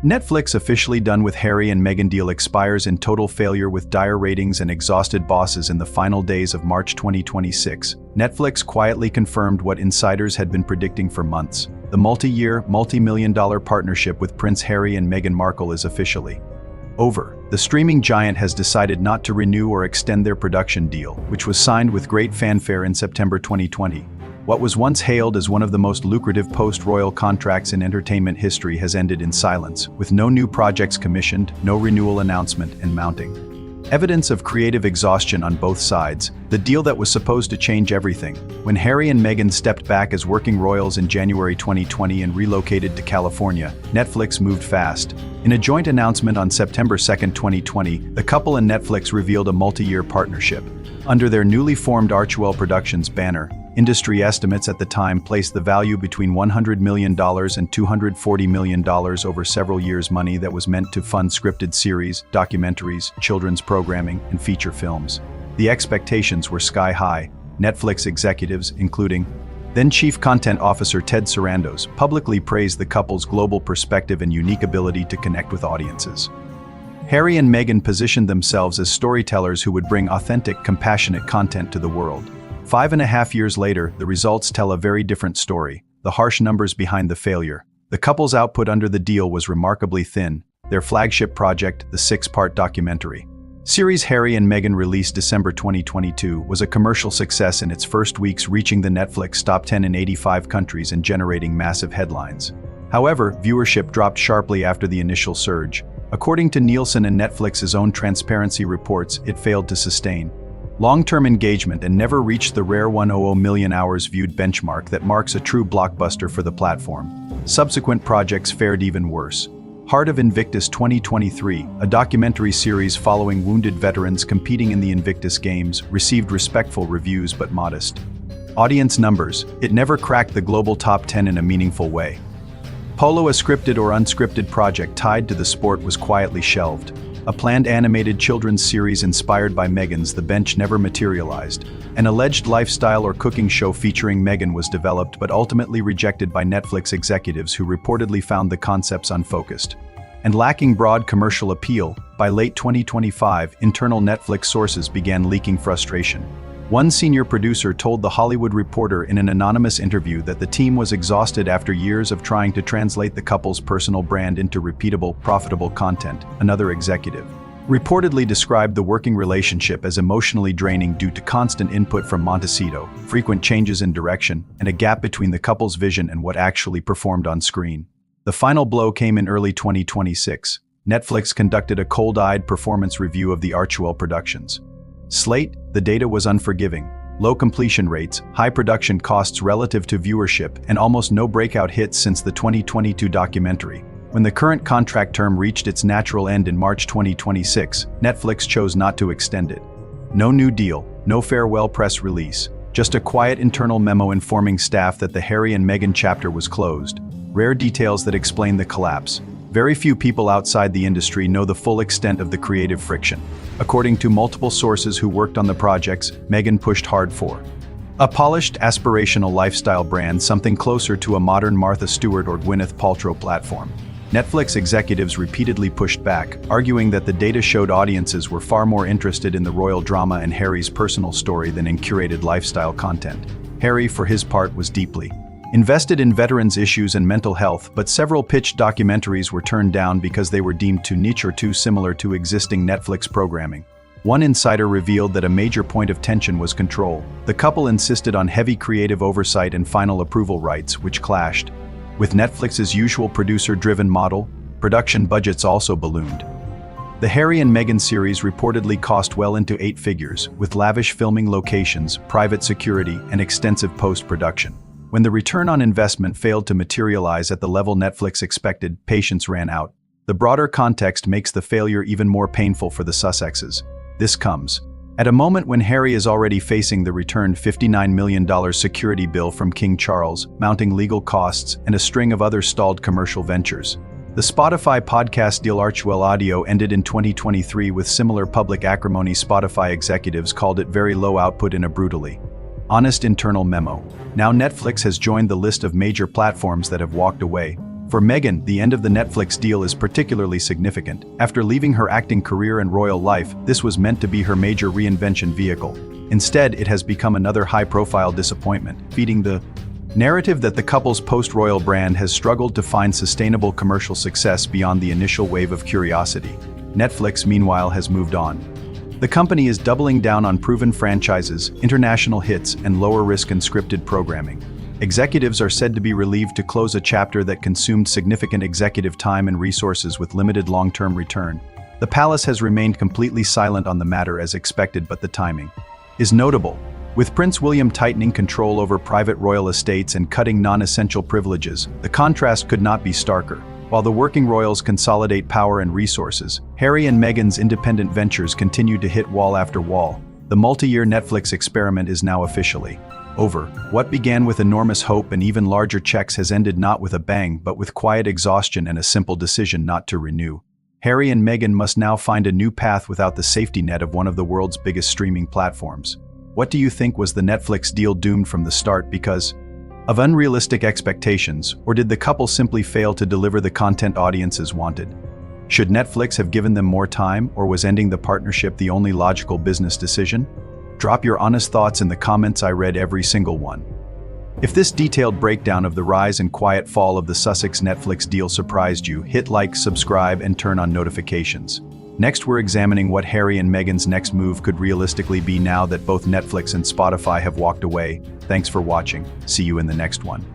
Netflix officially done with Harry and Meghan deal expires in total failure with dire ratings and exhausted bosses in the final days of March 2026. Netflix quietly confirmed what insiders had been predicting for months. The multi-year, multi-million-dollar partnership with Prince Harry and Meghan Markle is officially over. The streaming giant has decided not to renew or extend their production deal, which was signed with great fanfare in September 2020. What was once hailed as one of the most lucrative post-royal contracts in entertainment history has ended in silence, with no new projects commissioned, no renewal announcement, and mounting evidence of creative exhaustion on both sides. The deal that was supposed to change everything. When Harry and Meghan stepped back as working royals in January 2020 and relocated to California, Netflix moved fast. In a joint announcement on September 2, 2020, the couple and Netflix revealed a multi-year partnership. Under their newly formed Archewell Productions banner, industry estimates at the time placed the value between $100 million and $240 million over several years, money that was meant to fund scripted series, documentaries, children's programming, and feature films. The expectations were sky high. Netflix executives, including then Chief Content Officer Ted Sarandos, publicly praised the couple's global perspective and unique ability to connect with audiences. Harry and Meghan positioned themselves as storytellers who would bring authentic, compassionate content to the world. 5.5 years later, the results tell a very different story. The harsh numbers behind the failure. The couple's output under the deal was remarkably thin. Their flagship project, the 6-part documentary series Harry and Meghan, released December 2022, was a commercial success in its first weeks, reaching the Netflix top 10 in 85 countries and generating massive headlines. However, viewership dropped sharply after the initial surge. According to Nielsen and Netflix's own transparency reports, it failed to sustain long-term engagement and never reached the rare 100 million hours viewed benchmark that marks a true blockbuster for the platform. Subsequent projects fared even worse. Heart of Invictus 2023, a documentary series following wounded veterans competing in the Invictus Games, received respectful reviews but modest audience numbers. It never cracked the global top 10 in a meaningful way. Polo, a scripted or unscripted project tied to the sport, was quietly shelved. A planned animated children's series inspired by Meghan's The Bench never materialized. An alleged lifestyle or cooking show featuring Meghan was developed but ultimately rejected by Netflix executives who reportedly found the concepts unfocused and lacking broad commercial appeal. By late 2025, internal Netflix sources began leaking frustration. One senior producer told The Hollywood Reporter in an anonymous interview that the team was exhausted after years of trying to translate the couple's personal brand into repeatable, profitable content. Another executive reportedly described the working relationship as emotionally draining due to constant input from Montecito, frequent changes in direction, and a gap between the couple's vision and what actually performed on screen. The final blow came in early 2026. Netflix conducted a cold-eyed performance review of the Archewell Productions slate. The data was unforgiving. Low completion rates, high production costs relative to viewership, and almost no breakout hits since the 2022 documentary. When the current contract term reached its natural end in March 2026, Netflix chose not to extend it. No new deal, no farewell press release, just a quiet internal memo informing staff that the Harry and Meghan chapter was closed. Rare details that explain the collapse. Very few people outside the industry know the full extent of the creative friction. According to multiple sources who worked on the projects, Meghan pushed hard for a polished, aspirational lifestyle brand, something closer to a modern Martha Stewart or Gwyneth Paltrow platform. Netflix executives repeatedly pushed back, arguing that the data showed audiences were far more interested in the royal drama and Harry's personal story than in curated lifestyle content. Harry, for his part, was deeply invested in veterans' issues and mental health, but several pitched documentaries were turned down because they were deemed too niche or too similar to existing Netflix programming. One insider revealed that a major point of tension was control. The couple insisted on heavy creative oversight and final approval rights, which clashed with Netflix's usual producer-driven model. Production budgets also ballooned. The Harry and Meghan series reportedly cost well into 8 figures, with lavish filming locations, private security, and extensive post-production. When the return on investment failed to materialize at the level Netflix expected, patience ran out. The broader context makes the failure even more painful for the Sussexes. This comes at a moment when Harry is already facing the returned $59 million security bill from King Charles, mounting legal costs, and a string of other stalled commercial ventures. The Spotify podcast deal Archewell Audio ended in 2023 with similar public acrimony. Spotify executives called it very low output in a brutally honest internal memo. Now Netflix has joined the list of major platforms that have walked away. For Meghan, the end of the Netflix deal is particularly significant. After leaving her acting career and royal life, this was meant to be her major reinvention vehicle. Instead, it has become another high-profile disappointment, feeding the narrative that the couple's post-royal brand has struggled to find sustainable commercial success beyond the initial wave of curiosity. Netflix, meanwhile, has moved on. The company is doubling down on proven franchises, international hits, and lower-risk unscripted programming. Executives are said to be relieved to close a chapter that consumed significant executive time and resources with limited long-term return. The palace has remained completely silent on the matter as expected, but the timing is notable. With Prince William tightening control over private royal estates and cutting non-essential privileges, the contrast could not be starker. While the working royals consolidate power and resources, Harry and Meghan's independent ventures continue to hit wall after wall. The multi-year Netflix experiment is now officially over. What began with enormous hope and even larger checks has ended not with a bang, but with quiet exhaustion and a simple decision not to renew. Harry and Meghan must now find a new path without the safety net of one of the world's biggest streaming platforms. What do you think? Was the Netflix deal doomed from the start because of unrealistic expectations, or did the couple simply fail to deliver the content audiences wanted? Should Netflix have given them more time, or was ending the partnership the only logical business decision? Drop your honest thoughts in the comments. I read every single one. If this detailed breakdown of the rise and quiet fall of the Sussex Netflix deal surprised you, hit like, subscribe, and turn on notifications. Next, we're examining what Harry and Meghan's next move could realistically be now that both Netflix and Spotify have walked away. Thanks for watching. See you in the next one.